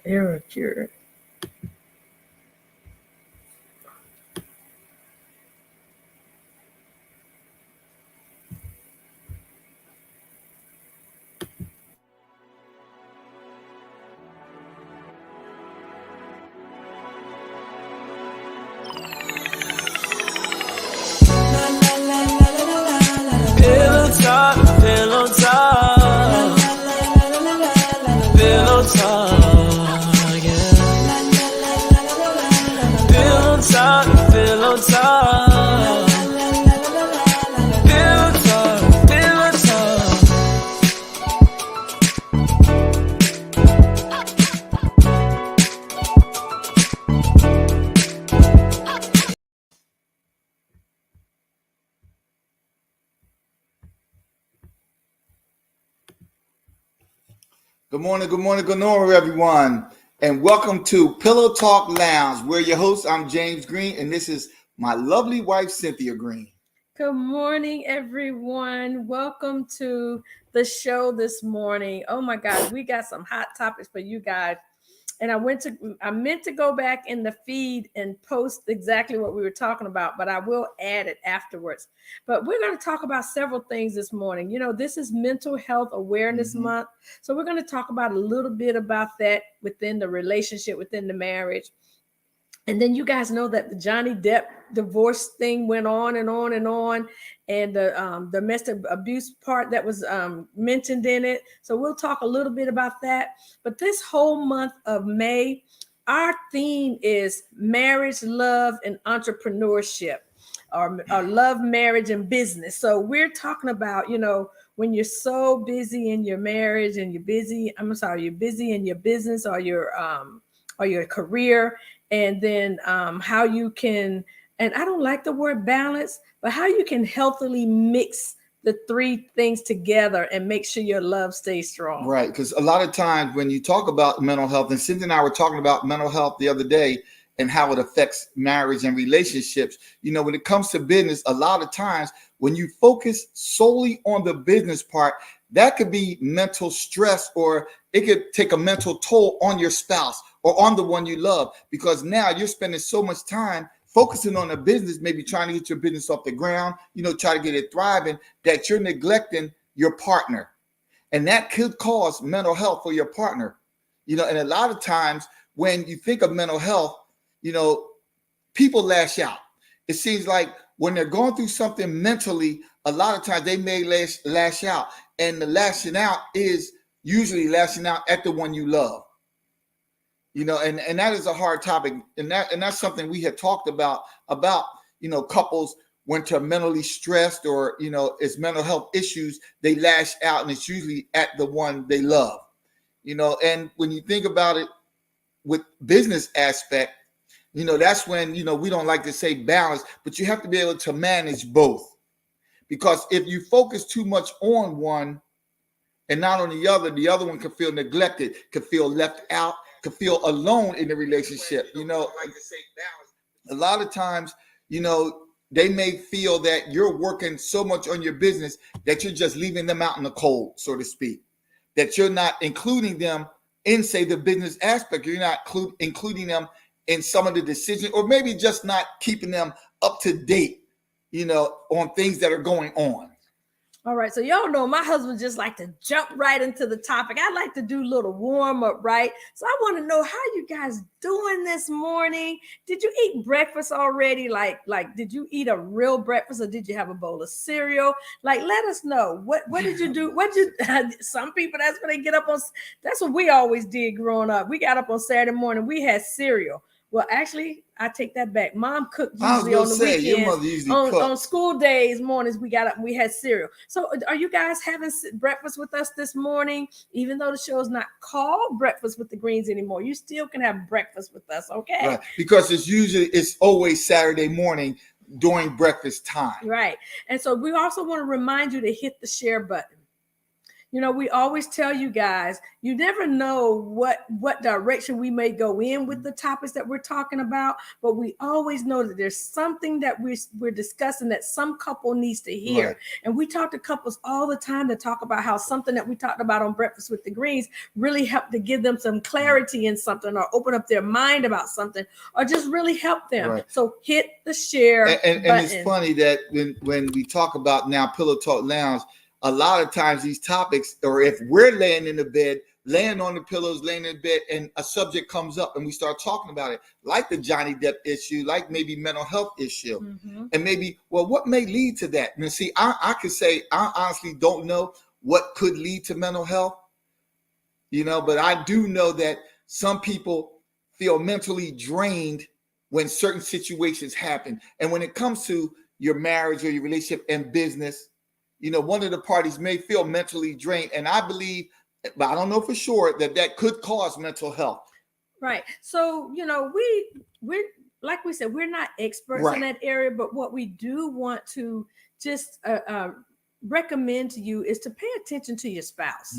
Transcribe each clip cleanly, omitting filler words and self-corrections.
Error cured. Pillow talk, pillow talk, pillow talk, yeah. Pillow talk, pillow talk, pillow talk, pillow talk. Good morning, everyone, and welcome to Pillow Talk Lounge. We're your hosts. I'm James Greene, and this is my lovely wife, Cynthia Greene. Good morning, everyone. Welcome to the show this morning. Oh my God, we got some hot topics for you guys. And I meant to go back in the feed and post exactly what we were talking about, but I will add it afterwards. But we're going to talk about several things this morning. You know, this is Mental Health Awareness Month. So we're going to talk about a little bit about that within the relationship, within the marriage. And then you guys know that the Johnny Depp divorce thing went on and on and on, and the domestic abuse part that was mentioned in it. So we'll talk a little bit about that. But this whole month of May, our theme is marriage, love, and entrepreneurship, or love, marriage, and business. So we're talking about, you know, when you're so busy in your marriage and you're busy in your business or your career. And then how you can, and I don't like the word balance, but how you can healthily mix the three things together and make sure your love stays strong. Right, because a lot of times when you talk about mental health, and Cynthia and I were talking about mental health the other day and how it affects marriage and relationships. You know, when it comes to business, a lot of times when you focus solely on the business part, that could be mental stress, or it could take a mental toll on your spouse or on the one you love, because now you're spending so much time focusing on a business, maybe trying to get your business off the ground, you know, try to get it thriving, that you're neglecting your partner. And that could cause mental health for your partner. You know, and a lot of times when you think of mental health, you know, people lash out. It seems like when they're going through something mentally, a lot of times they may lash out. And the lashing out is usually lashing out at the one you love. You know, and that is a hard topic. And that's something we had talked about, you know, couples when they're mentally stressed or, you know, it's mental health issues, they lash out, and it's usually at the one they love. You know, and when you think about it with business aspect, you know, that's when, you know, we don't like to say balance, but you have to be able to manage both. Because if you focus too much on one and not on the other one can feel neglected, can feel left out, can feel alone in the relationship. You know, a lot of times, you know, they may feel that you're working so much on your business that you're just leaving them out in the cold, so to speak, that you're not including them in, say, the business aspect. You're not including them in some of the decisions, or maybe just not keeping them up to date, you know, on things that are going on. All right, so y'all know my husband just like to jump right into the topic. I like to do a little warm up, right? So I want to know how you guys doing this morning. Did you eat breakfast already? Like, did you eat a real breakfast, or did you have a bowl of cereal? Like, let us know. What did you do? Some people, that's when they get up on. That's what we always did growing up. We got up on Saturday morning. We had cereal. Well, actually, I take that back. Mom cooked usually on the weekends. Your mother usually on school days, mornings, we got up and we had cereal. So are you guys having breakfast with us this morning? Even though the show is not called Breakfast with the Greenes anymore, you still can have breakfast with us, okay? Right. Because it's always Saturday morning during breakfast time. Right. And so we also want to remind you to hit the share button. You know, we always tell you guys, you never know what direction we may go in with the topics that we're talking about, but we always know that there's something that we're discussing that some couple needs to hear. Right. And we talk to couples all the time to talk about how something that we talked about on Breakfast with the Greenes really helped to give them some clarity in something, or open up their mind about something, or just really help them. Right. So hit the share and button. it's funny that when we talk about now Pillow Talk Lounge, a lot of times these topics, or if we're laying in the bed, laying on the pillows, laying in bed, and a subject comes up and we start talking about it, like the Johnny Depp issue, like maybe mental health issue, and maybe, well, what may lead to that? And see, I could say I honestly don't know what could lead to mental health, you know, but I do know that some people feel mentally drained when certain situations happen. And when it comes to your marriage or your relationship and business, you know, one of the parties may feel mentally drained. And I believe, but I don't know for sure, that could cause mental health. Right. So, you know, we're like we said, we're not experts in that area, but what we do want to just recommend to you is to pay attention to your spouse.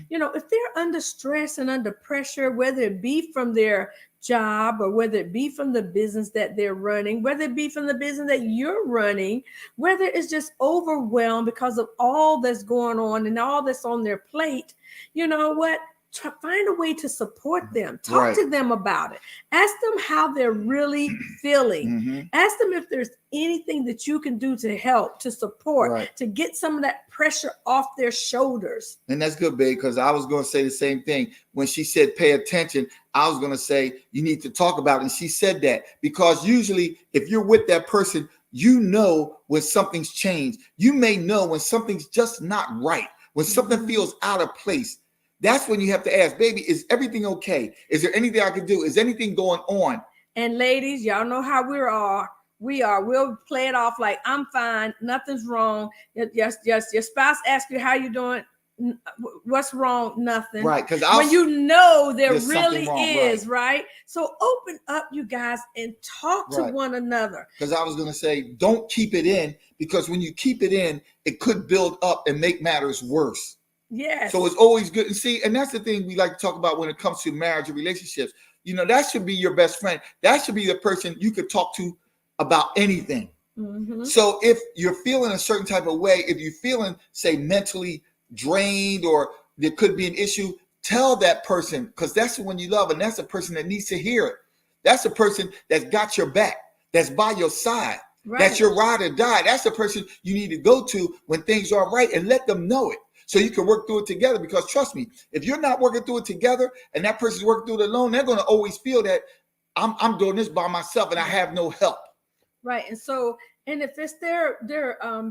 You know, if they're under stress and under pressure, whether it be from their job or whether it be from the business that they're running, whether it be from the business that you're running, whether it's just overwhelmed because of all that's going on and all that's on their plate, you know what? Find a way to support them. Talk to them about it. Ask them how they're really feeling. Ask them if there's anything that you can do to help, to support, to get some of that pressure off their shoulders. And that's good, babe, because I was going to say the same thing. When she said pay attention, I was going to say you need to talk about it. And she said that because usually if you're with that person, you know when something's changed. You may know when something's just not right, when something feels out of place. That's when you have to ask, baby, is everything okay? Is there anything I can do? Is anything going on? And ladies, y'all know how we'll play it off like, I'm fine, nothing's wrong. Yes, your spouse asks you how you doing. What's wrong? Nothing. Right. Because when you know there really wrong, is, right? So open up, you guys, and talk to one another. Because I was going to say, don't keep it in, because when you keep it in, it could build up and make matters worse. Yes. So it's always good. And see, and that's the thing we like to talk about when it comes to marriage and relationships. You know, that should be your best friend. That should be the person you could talk to about anything. So if you're feeling a certain type of way, if you're feeling, say, mentally drained, or there could be an issue, tell that person, because that's the one you love, and that's the person that needs to hear it. That's the person that's got your back, that's by your side, that's your ride or die. That's the person you need to go to when things aren't right, and let them know it, so you can work through it together. Because trust me, if you're not working through it together and that person's working through it alone, they're going to always feel that I'm doing this by myself and I have no help. Right. And so, and if it's their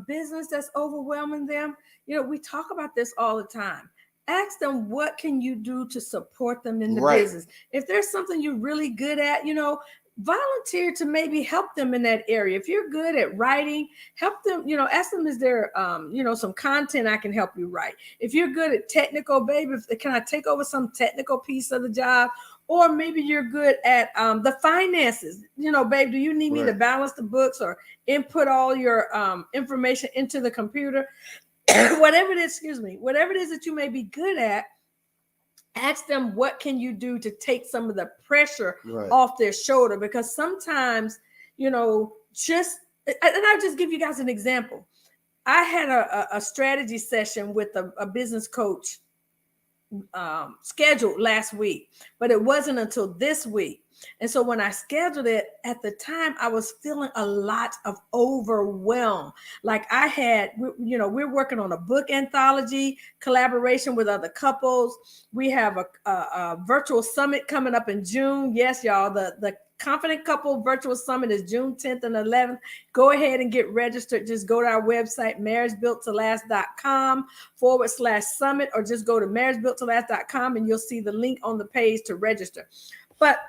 business that's overwhelming them, you know, we talk about this all the time. Ask them, what can you do to support them in the business? If there's something you're really good at, you know, volunteer to maybe help them in that area. If you're good at writing, help them, you know, ask them, is there, you know, some content I can help you write? If you're good at technical, baby, can I take over some technical piece of the job? Or maybe you're good at the finances. You know, babe, do you need me to balance the books or input all your information into the computer? Whatever it is, whatever it is that you may be good at, ask them, what can you do to take some of the pressure off their shoulder? Because sometimes, you know, and I'll just give you guys an example. I had a strategy session with a business coach scheduled last week, but it wasn't until this week. And so when I scheduled it, at the time, I was feeling a lot of overwhelm. Like I had, you know, we're working on a book anthology collaboration with other couples. We have a virtual summit coming up in June. Yes, y'all, the Confident Couple Virtual Summit is June 10th and 11th. Go ahead and get registered. Just go to our website, marriagebuilttolast.com/summit, or just go to marriagebuilttolast.com and you'll see the link on the page to register. But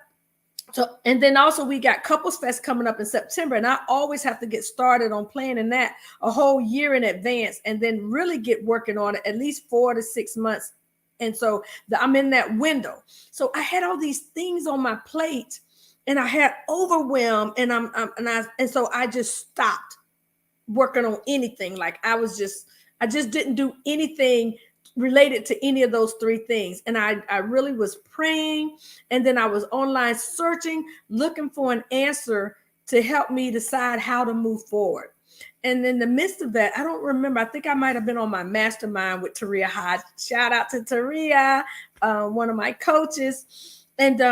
so, and then also we got Couples Fest coming up in September, and I always have to get started on planning that a whole year in advance, and then really get working on it at least 4 to 6 months. And so I'm in that window. So I had all these things on my plate, and I had overwhelm, and so I just stopped working on anything. Like I just didn't do anything related to any of those three things. And I really was praying, and then I was online searching, looking for an answer to help me decide how to move forward. And in the midst of that, I don't remember, I think I might have been on my mastermind with Taria Hodge. Shout out to Taria, one of my coaches. And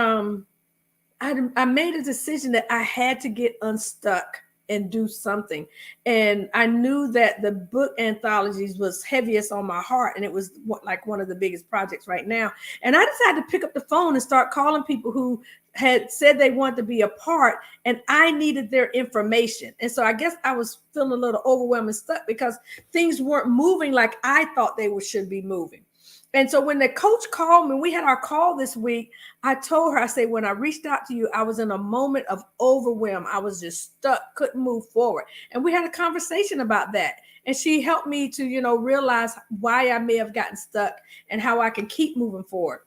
I made a decision that I had to get unstuck and do something. And I knew that the book anthologies was heaviest on my heart, and it was like one of the biggest projects right now. And I decided to pick up the phone and start calling people who had said they wanted to be a part, and I needed their information. And so I guess I was feeling a little overwhelmed and stuck because things weren't moving like I thought they should be moving. And so when the coach called me, we had our call this week, I told her, I said, when I reached out to you, I was in a moment of overwhelm. I was just stuck, couldn't move forward. And we had a conversation about that. And she helped me to, realize why I may have gotten stuck and how I can keep moving forward.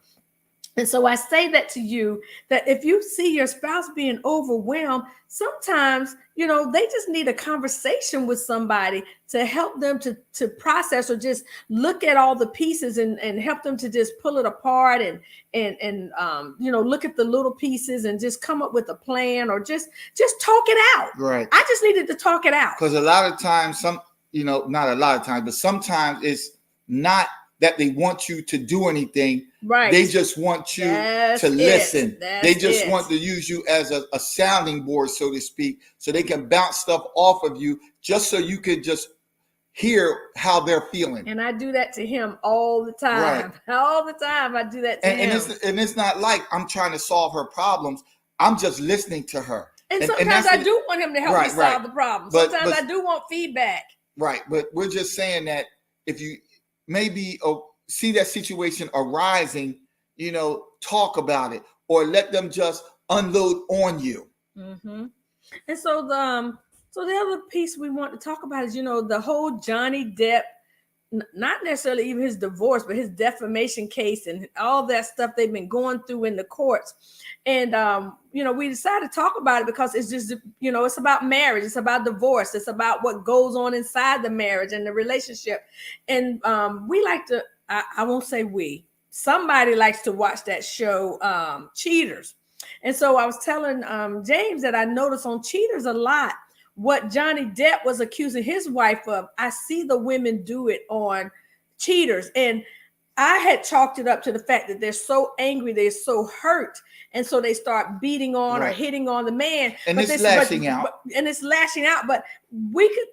And so I say that to you, that if you see your spouse being overwhelmed, sometimes, they just need a conversation with somebody to help them to process, or just look at all the pieces and help them to just pull it apart and look at the little pieces and just come up with a plan, or just talk it out. Right. I just needed to talk it out. Because a lot of times, not a lot of times, but sometimes it's not that they want you to do anything. Right. They just want you to listen. They just want to use you as a sounding board, so to speak, so they can bounce stuff off of you, just so you could just hear how they're feeling. And I do that to him all the time. Right. All the time I do that to him. And it's not like I'm trying to solve her problems. I'm just listening to her. And sometimes I do want him to help me solve the problem. Sometimes I do want feedback. Right. But we're just saying that if you maybe see that situation arising, talk about it, or let them just unload on you. Mm-hmm. And so the other piece we want to talk about is, the whole Johnny Depp, not necessarily even his divorce, but his defamation case and all that stuff they've been going through in the courts. And, we decided to talk about it because it's just, it's about marriage. It's about divorce. It's about what goes on inside the marriage and the relationship. And we like to, I won't say we, somebody likes to watch that show, Cheaters. And so I was telling James that I noticed on Cheaters a lot what Johnny Depp was accusing his wife of. I see the women do it on Cheaters. And I had chalked it up to the fact that they're so angry, they're so hurt. And so they start beating on or hitting on the man. And it's lashing out. And it's lashing out. But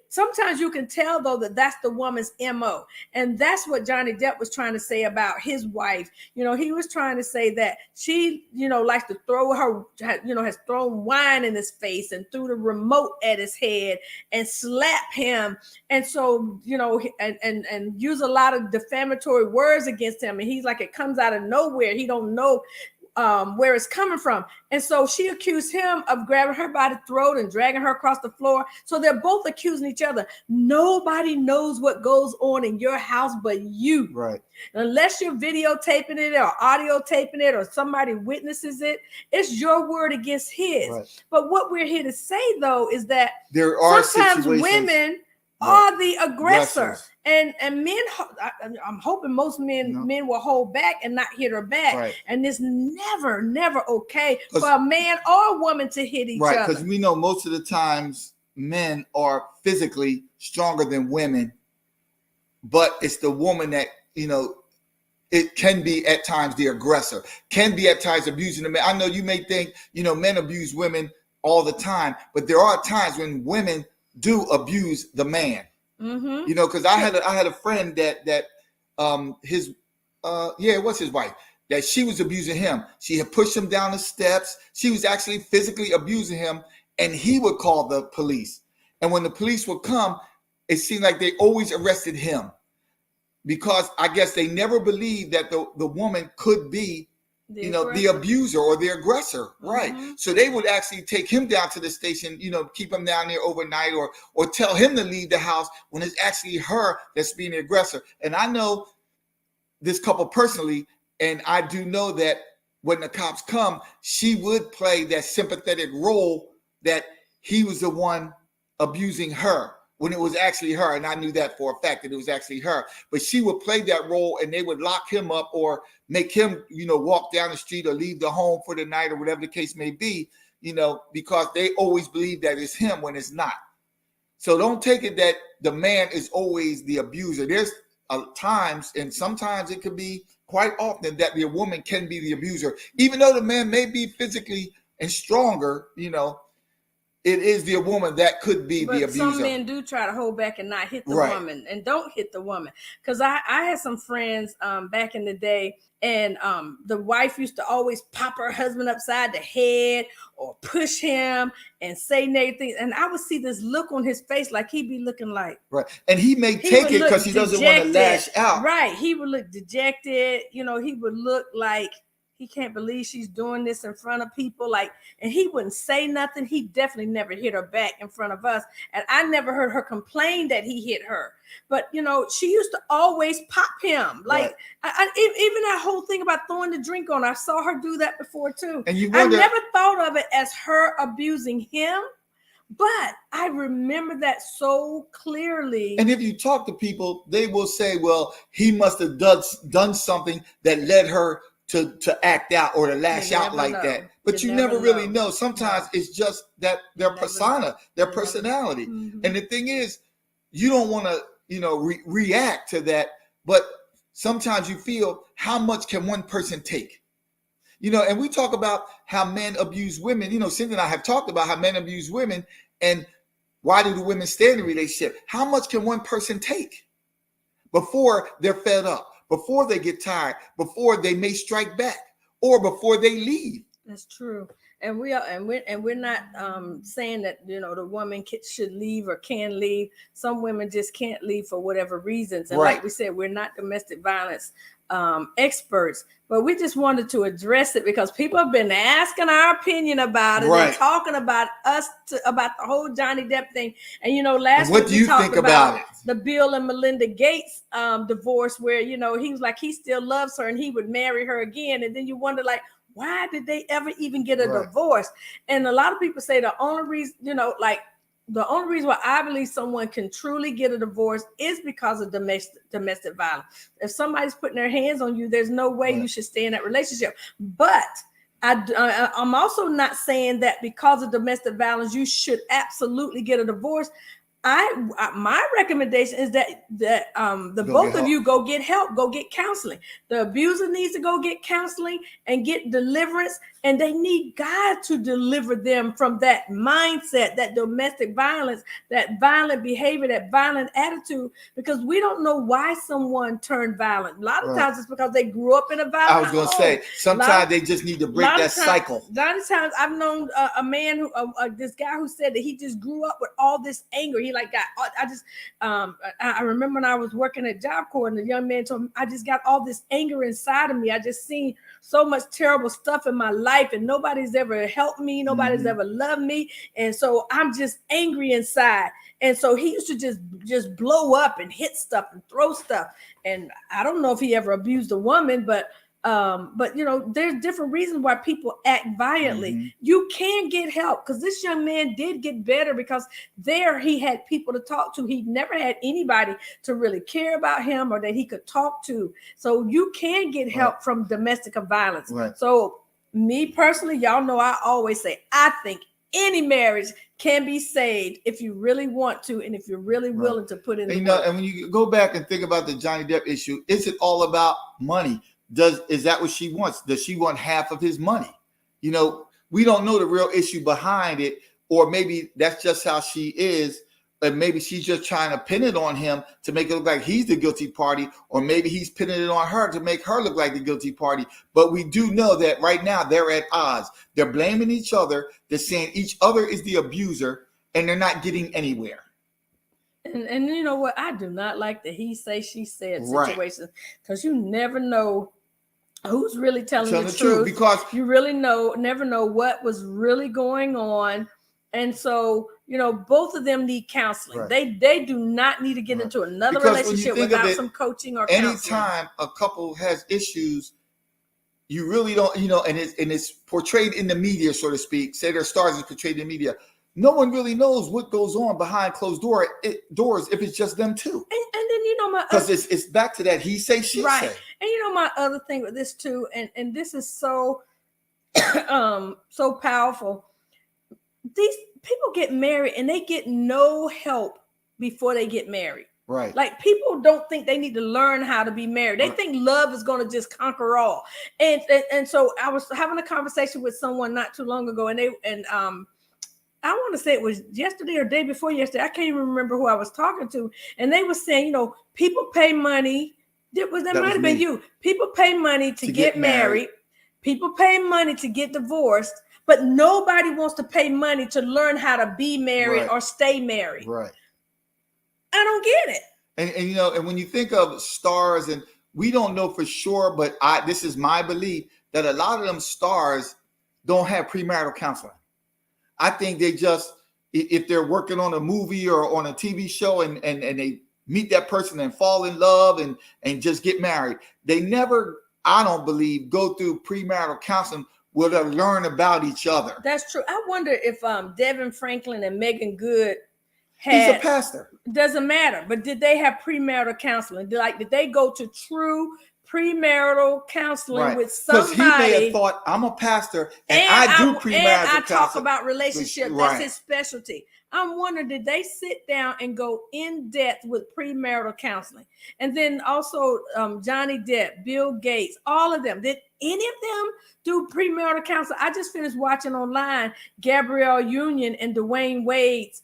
sometimes you can tell, though, that that's the woman's MO. And that's what Johnny Depp was trying to say about his wife. He was trying to say that she, likes to throw has thrown wine in his face and threw the remote at his head and slap him. And so, and use a lot of defamatory words against him. And he's like, it comes out of nowhere. He don't know where it's coming from. And so she accused him of grabbing her by the throat and dragging her across the floor. So they're both accusing each other. Nobody knows what goes on in your house but you. Right. Unless you're videotaping it or audio taping it or somebody witnesses it, it's your word against his. Right. But what we're here to say, though, is that there are sometimes women are the aggressor. And men, I'm hoping most men will hold back and not hit her back. Right. And it's never okay for a man or a woman to hit each other. Right, because we know most of the times men are physically stronger than women, but it's the woman that, it can be at times the aggressor, can be at times abusing the man. I know you may think, men abuse women all the time, but there are times when women do abuse the man. Mm-hmm. Because I had a friend that his it was his wife, that she was abusing him. She had pushed him down the steps. She was actually physically abusing him, and he would call the police. And when the police would come, it seemed like they always arrested him, because I guess they never believed that the woman could be the abuser or the aggressor. Right. Mm-hmm. So they would actually take him down to the station, keep him down there overnight, or tell him to leave the house when it's actually her that's being the aggressor. And I know this couple personally, and I do know that when the cops come, she would play that sympathetic role that he was the one abusing her. when it was actually her. And I knew that for a fact that it was actually her. But she would play that role and they would lock him up or make him, walk down the street or leave the home for the night or whatever the case may be, because they always believe that it's him when it's not. So don't take it that the man is always the abuser. There's times, and sometimes it could be quite often, that the woman can be the abuser. Even though the man may be physically and stronger, it is the woman that could be the abuser. Some men do try to hold back and not hit the woman, and don't hit the woman. Because I had some friends back in the day, and the wife used to always pop her husband upside the head or push him and say negative things. And I would see this look on his face like he'd be looking like. Right. And he may take it because he doesn't want to lash out. Right. He would look dejected. He would look like he can't believe she's doing this in front of people. And he wouldn't say nothing. He definitely never hit her back in front of us. And I never heard her complain that he hit her. But, she used to always pop him. Even that whole thing about throwing the drink on, I saw her do that before too. And I never thought of it as her abusing him. But I remember that so clearly. And if you talk to people, they will say, well, he must have done something that led her to act out or to lash out like that. But you never really know. Sometimes it's just that their persona, their personality. Mm-hmm. And the thing is, you don't want to, react to that. But sometimes you feel, how much can one person take? And we talk about how men abuse women. Cindy and I have talked about how men abuse women, and why do the women stay in the relationship? How much can one person take before they're fed up, before they get tired, before they may strike back, or before they leave? That's true. And we're not saying that the woman should leave or can leave. Some women just can't leave for whatever reasons. And like we said, we're not domestic violence experts, but we just wanted to address it because people have been asking our opinion about it and talking about about the whole Johnny Depp thing. And last week we talked about the Bill and Melinda Gates divorce, where he was like he still loves her and he would marry her again. And then you wonder, like, why did they ever even get a divorce? And a lot of people say the only reason, the only reason why I believe someone can truly get a divorce is because of domestic violence. If somebody's putting their hands on you, there's no way you should stay in that relationship. But I'm also not saying that because of domestic violence, you should absolutely get a divorce. My recommendation is that both of you go get help, go get counseling. The abuser needs to go get counseling and get deliverance, and they need God to deliver them from that mindset, that domestic violence, that violent behavior, that violent attitude, because we don't know why someone turned violent. A lot of times it's because they grew up in a violent home. I was going to say, sometimes they just need to break that cycle. A lot of times I've known a man who, this guy who said that he just grew up with all this anger. He I remember when I was working at Job Corps and the young man told me, I just got all this anger inside of me. I just seen so much terrible stuff in my life and nobody's ever helped me. Nobody's ever loved me. And so I'm just angry inside. And so he used to just blow up and hit stuff and throw stuff. And I don't know if he ever abused a woman, but there's different reasons why people act violently. You can get help, because this young man did get better because he had people to talk to. He never had anybody to really care about him or that he could talk to. So you can get help from domestic violence. So me personally, y'all know I always say, I think any marriage can be saved if you really want to and if you're really willing to put in the work. And when you go back and think about the Johnny Depp issue, is it all about money? Is that what she wants? Does she want half of his money? We don't know the real issue behind it, or maybe that's just how she is, and maybe she's just trying to pin it on him to make it look like he's the guilty party, or maybe he's pinning it on her to make her look like the guilty party. But we do know that right now they're at odds. They're blaming each other. They're saying each other is the abuser, and they're not getting anywhere. And you know what? I do not like the he say, she said situation, because you never know who's really telling the truth, because you really never know what was really going on. And so, both of them need counseling. They do not need to get into another relationship without some coaching or counseling. Anytime a couple has issues, you really don't, and it's portrayed in the media, so to speak. Say their stars is portrayed in the media. no one really knows what goes on behind closed doors if it's just them two. And then, you know, because it's back to that he say, she right. say. And you know, my other thing with this too, and this is so so powerful. These people get married and they get no help before they get married. Right. Like, people don't think they need to learn how to be married. They think love is going to just conquer all. And so I was having a conversation with someone not too long ago, and I want to say it was yesterday or day before yesterday. I can't even remember who I was talking to. And they were saying, you know, people pay money. That might have been you. People pay money to get married. People pay money to get divorced, but nobody wants to pay money to learn how to be married or stay married. Right. I don't get it. And you know, and when you think of stars, and we don't know for sure, but this is my belief that a lot of them stars don't have premarital counseling. I think they just, if they're working on a movie or on a TV show and they meet that person and fall in love and just get married, they never, I don't believe, go through premarital counseling where they learn about each other. That's true. I wonder if Devin Franklin and Megan Good he's a pastor. Doesn't matter. But did they have premarital counseling? Did they go to true premarital counseling with somebody? Because he may have thought, I'm a pastor and I do premarital and I counseling. talk about relationships. That's his specialty. I'm wondering, did they sit down and go in depth with premarital counseling? And then also Johnny Depp, Bill Gates, all of them. Did any of them do premarital counseling? I just finished watching online Gabrielle Union and Dwayne Wade's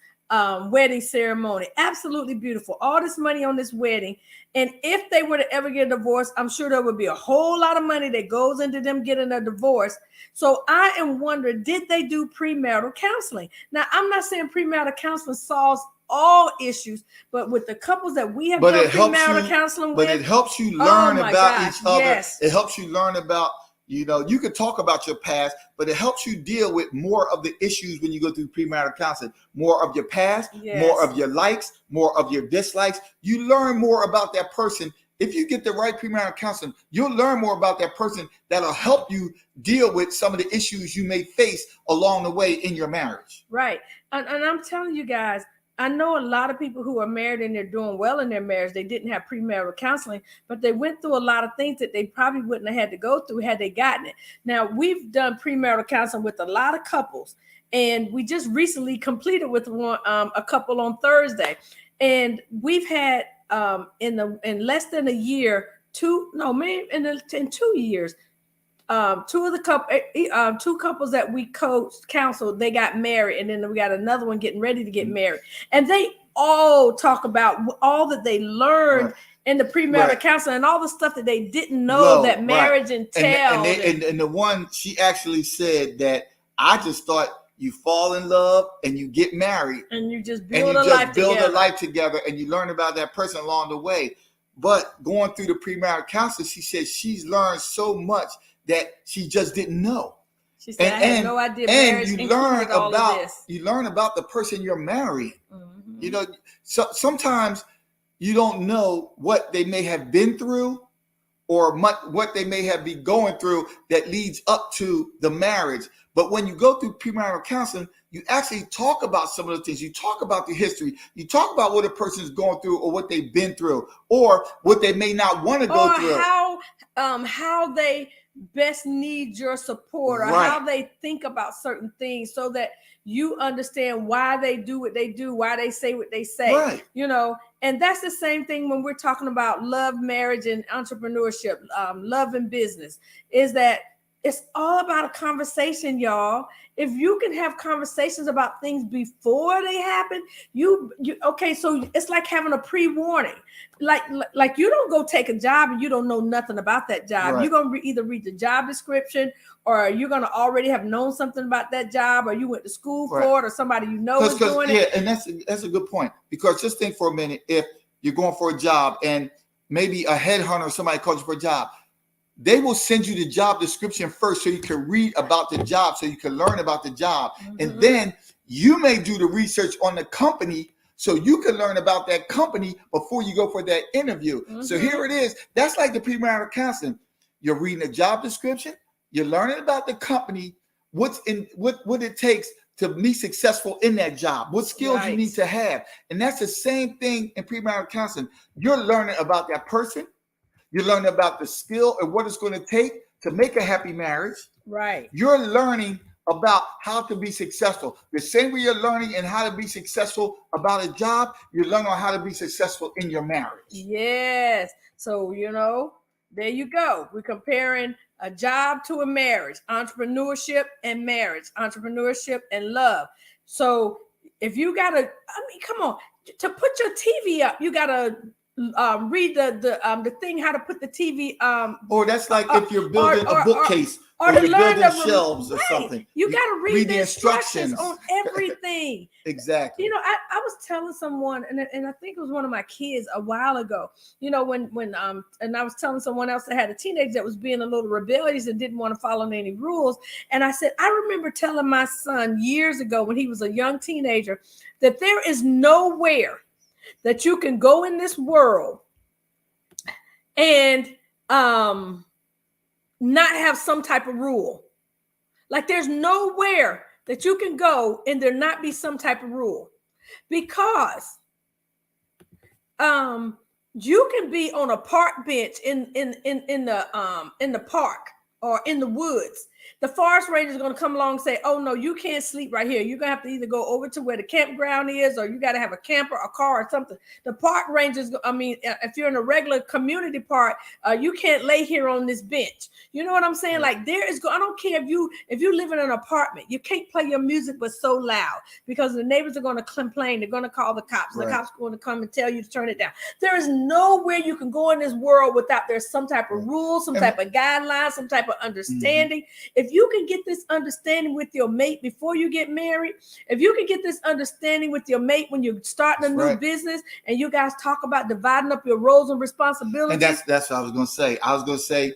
wedding ceremony. Absolutely beautiful. All this money on this wedding. And if they were to ever get a divorce, I'm sure there would be a whole lot of money that goes into them getting a divorce. So I am wondering, did they do premarital counseling? Now, I'm not saying premarital counseling solves all issues, but with the couples that we have done premarital counseling with, it helps you learn about each other. Yes. It helps you learn about, you know, you could talk about your past, but it helps you deal with more of the issues when you go through premarital counseling. More of your past, more of your likes, more of your dislikes. You learn more about that person. If you get the right premarital counseling, you'll learn more about that person that'll help you deal with some of the issues you may face along the way in your marriage. Right. And I'm telling you guys, I know a lot of people who are married and they're doing well in their marriage. They didn't have premarital counseling, but they went through a lot of things that they probably wouldn't have had to go through had they gotten it. Now, we've done premarital counseling with a lot of couples, and we just recently completed with one a couple on Thursday, and we've had in less than a year, in 2 years. Two couples that we counseled, they got married, and then we got another one getting ready to get married, and they all talk about all that they learned in the premarital counseling and all the stuff that they didn't know that marriage entailed. And the one, she actually said that I just thought you fall in love and you get married and you just build a life together and you learn about that person along the way. But going through the premarital counseling, she said she's learned so much that she just didn't know. She said, I had no idea. And you learn about the person you're marrying. Mm-hmm. You know, so sometimes you don't know what they may have been through or what they may have been going through that leads up to the marriage. But when you go through premarital counseling, you actually talk about some of the things. You talk about the history. You talk about what a person is going through or what they've been through or what they may not want to go through. How they best need your support or how they think about certain things so that you understand why they do what they do, why they say what they say, you know. And that's the same thing when we're talking about love, marriage, and entrepreneurship, love and business, is that it's all about a conversation, y'all. If you can have conversations about things before they happen, okay, so it's like having a pre-warning. Like you don't go take a job and you don't know nothing about that job. You're going to either read the job description or you're going to already have known something about that job, or you went to school for it, or somebody you know is doing it. Yeah, and that's a good point, because just think for a minute, if you're going for a job and maybe a headhunter or somebody calls you for a job, they will send you the job description first so you can read about the job, so you can learn about the job. Mm-hmm. And then you may do the research on the company so you can learn about that company before you go for that interview. Mm-hmm. So here it is. That's like the premarital counseling. You're reading the job description. You're learning about the company, what it takes to be successful in that job, what skills you Right. need to have. And that's the same thing in premarital counseling. You're learning about that person. You're learning about the skill and what it's going to take to make a happy marriage. Right. You're learning about how to be successful. The same way you're learning and how to be successful about a job, you're learning on how to be successful in your marriage. Yes. So, there you go. We're comparing a job to a marriage, entrepreneurship and marriage, entrepreneurship and love. So if you gotta, come on, to put your TV up, you gotta read the thing how to put the TV Or that's like if you're building a bookcase or to you're learn building shelves or something. You got to read the instructions instructions on everything. Exactly. I was telling someone, and I think it was one of my kids a while ago, when and I was telling someone else that had a teenager that was being a little rebellious and didn't want to follow any rules. And I said, I remember telling my son years ago when he was a young teenager that there is nowhere that you can go in this world and not have some type of rule. Like there's nowhere that you can go and there not be some type of rule, because you can be on a park bench in the park or in the woods. The forest ranger is going to come along and say, oh no, you can't sleep right here. You're going to have to either go over to where the campground is, or you got to have a camper, a car, or something. The park rangers, if you're in a regular community park, you can't lay here on this bench. You know what I'm saying? Like I don't care if you live in an apartment, you can't play your music but so loud, because the neighbors are going to complain. They're going to call the cops. Right. The cops are going to come and tell you to turn it down. There is nowhere you can go in this world without there's some type of rule, some type of guidelines, some type of understanding. Mm-hmm. If you can get this understanding with your mate before you get married, if you can get this understanding with your mate when you're starting a new business, and you guys talk about dividing up your roles and responsibilities. And that's what I was going to say. I was going to say,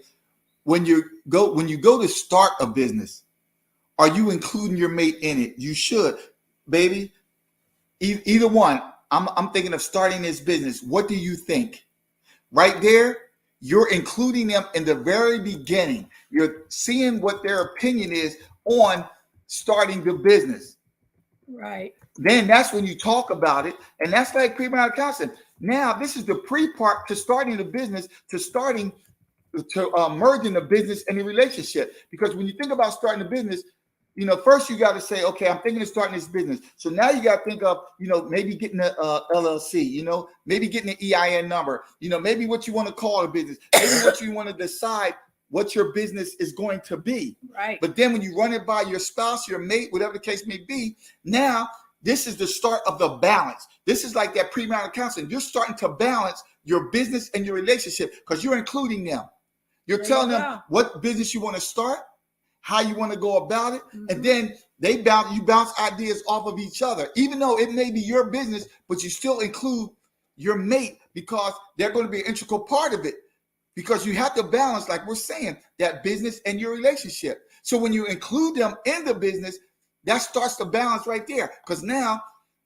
when you go to start a business, are you including your mate in it? You should, baby. Either one. I'm thinking of starting this business. What do you think? Right there, you're including them in the very beginning. You're seeing what their opinion is on starting the business. Right. Then that's when you talk about it. And that's like premarital counseling. Now, this is the pre-part to starting the business, to merging the business and the relationship. Because when you think about starting a business, first you got to say, okay, I'm thinking of starting this business. So now you got to think of, maybe getting a LLC, maybe getting an EIN number, maybe what you want to call a business, maybe what you want to decide what your business is going to be. Right. But then when you run it by your spouse, your mate, whatever the case may be, now this is the start of the balance. This is like that premarital counseling. You're starting to balance your business and your relationship because you're including them. You're telling them what business you want to start, how you want to go about it, and then you bounce ideas off of each other. Even though it may be your business, but you still include your mate because they're going to be an integral part of it. Because you have to balance, like we're saying, that business and your relationship. So when you include them in the business, that starts the balance right there. Because now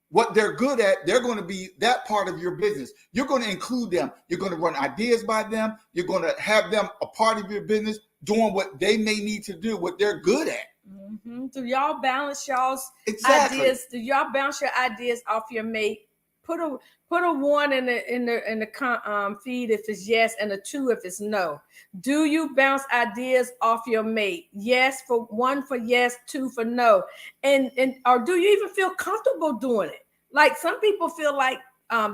what they're good at, they're going to be that part of your business. You're going to include them. You're going to run ideas by them. You're going to have them a part of your business, doing what they may need to do, what they're good at. Mm-hmm. Do y'all balance y'all's ideas? Do y'all bounce your ideas off your mate? Put a 1 in the feed if it's yes, and a 2 if it's no. Do you bounce ideas off your mate? Yes for 1 for yes, 2 for no, and or do you even feel comfortable doing it? Like some people feel like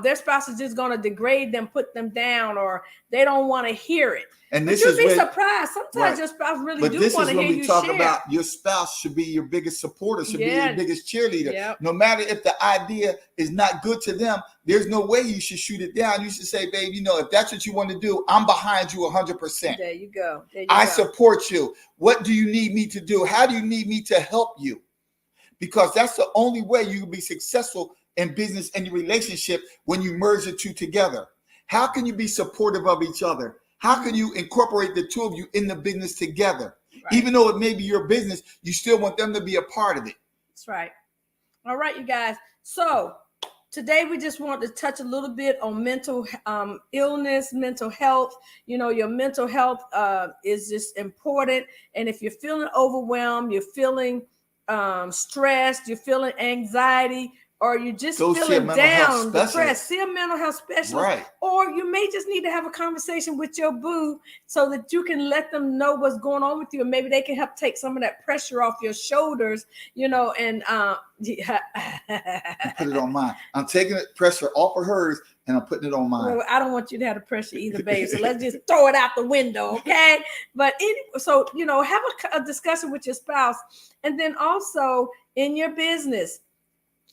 their spouse is just going to degrade them, put them down, or they don't want to hear it. And but you'd be surprised. Sometimes your spouse really do want to hear you share. But this is when we talk about your spouse should be your biggest supporter, should be your biggest cheerleader. Yep. No matter if the idea is not good to them, there's no way you should shoot it down. You should say, babe, if that's what you want to do, I'm behind you 100%. There you go. I support you. What do you need me to do? How do you need me to help you? Because that's the only way you can be successful in business and your relationship when you merge the two together. How can you be supportive of each other? How can you incorporate the two of you in the business together? Right. Even though it may be your business, you still want them to be a part of it. That's right. All right, you guys. So today we just want to touch a little bit on mental illness, mental health. Your mental health is just important. And if you're feeling overwhelmed, you're feeling stressed, you're feeling anxiety, or you're just Go see a feeling mental health down, specialist. depressed, see a mental health specialist. Right. Or you may just need to have a conversation with your boo so that you can let them know what's going on with you, and maybe they can help take some of that pressure off your shoulders, you know, and You put it on mine. I'm taking the pressure off of hers and I'm putting it on mine. well, I don't want you to have the pressure either, babe. So let's just throw it out the window, okay? But so, you know, have a discussion with your spouse, and then also in your business,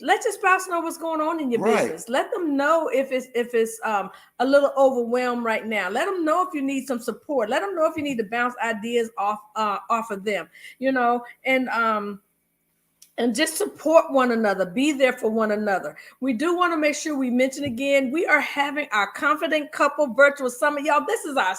let your spouse know what's going on in your business. Let them know if it's a little overwhelmed right now. Let them know if you need some support. Let them know if you need to bounce ideas off of them, you know, and just support one another. Be there for one another. We do want to make sure we mention again, we are having our Confident Couple Virtual Summit. Y'all, this is our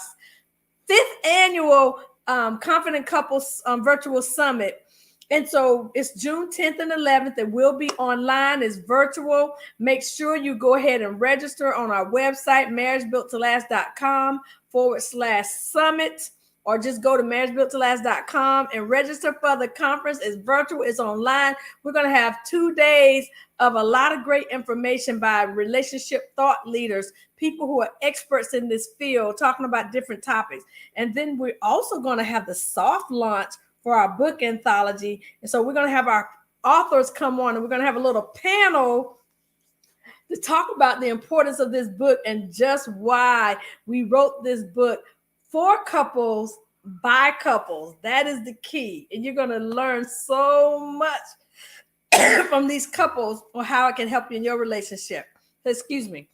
5th annual Confident Couples Virtual Summit. And so it's June 10th and 11th. It will be online. It's virtual. Make sure you go ahead and register on our website, marriagebuilttolast.com/summit, or just go to marriagebuilttolast.com and register for the conference. It's virtual. It's online. We're going to have 2 days of a lot of great information by relationship thought leaders, people who are experts in this field, talking about different topics. And then we're also going to have the soft launch for our book anthology. And so we're going to have our authors come on, and we're going to have a little panel to talk about the importance of this book and just why we wrote this book for couples by couples. That is the key. And you're going to learn so much from these couples on how it can help you in your relationship. Excuse me.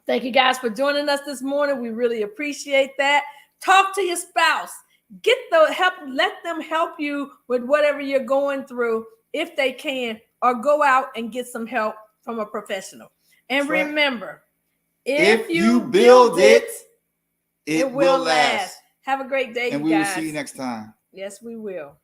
Thank you guys for joining us this morning. We really appreciate that. Talk to your spouse. Get the help. Let them help you with whatever you're going through if they can, or go out and get some help from a professional. And That's right. Remember, if you build it, it will last. Have a great day, and you we will guys. see you next time. Yes, we will.